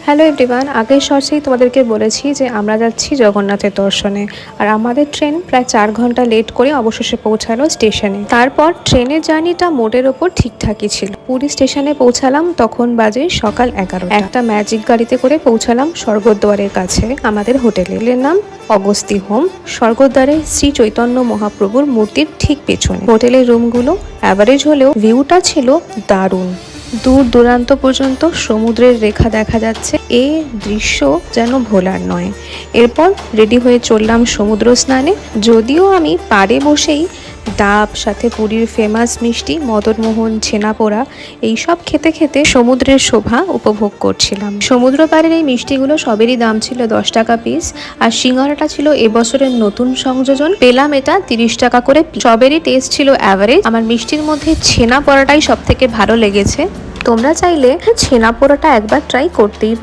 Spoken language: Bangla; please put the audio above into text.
হ্যালো এভরিওয়ান, আগের শর্টসেই তোমাদেরকে বলেছি যে আমরা যাচ্ছি জগন্নাথের দর্শনে। আর আমাদের ট্রেন প্রায় 4 ঘন্টা লেট করে অবশেষে পৌঁছালো স্টেশনে। তারপর ট্রেনের জার্নিটা মোটের ওপর ঠিকঠাকই ছিল। পুরী স্টেশনে পৌঁছালাম তখন বাজে সকাল 11টা। একটা ম্যাজিক গাড়িতে করে পৌঁছালাম স্বর্গদ্বারের কাছে আমাদের হোটেলের নাম অগস্তি হোম। স্বর্গদ্বারে শ্রী চৈতন্য মহাপ্রভুর মূর্তির ঠিক পেছনে। হোটেলের রুমগুলো অ্যাভারেজ হলেও ভিউটা ছিল দারুণ। দূর দূরান্ত পর্যন্ত সমুদ্রের রেখা দেখা যাচ্ছে। এই দৃশ্য যেন ভোলার নয়। এরপর রেডি হয়ে চললাম সমুদ্র স্নানে। যদিও আমি পাড়ে বসেই ডাব, সাথে পুরীর ফেমাস মিষ্টি মদনমোহন, ছেনাপোড়া এইসব খেতে খেতে সমুদ্রের শোভা উপভোগ করছিলাম। সমুদ্র পাড়ের এই মিষ্টিগুলো সবেরই দাম ছিল 10 টাকা পিস। আর সিঙ্গারাটা ছিল এবছরের নতুন সংযোজন। পেলাম এটা 30 টাকা করে। সবেরই টেস্ট ছিল অ্যাভারেজ। আমার মিষ্টির মধ্যে ছেনাপোড়াটাই সব থেকে ভালো লেগেছে। তোমরা চাইলে ছেনাপোড়াটা একবার ট্রাই করতেই পারো।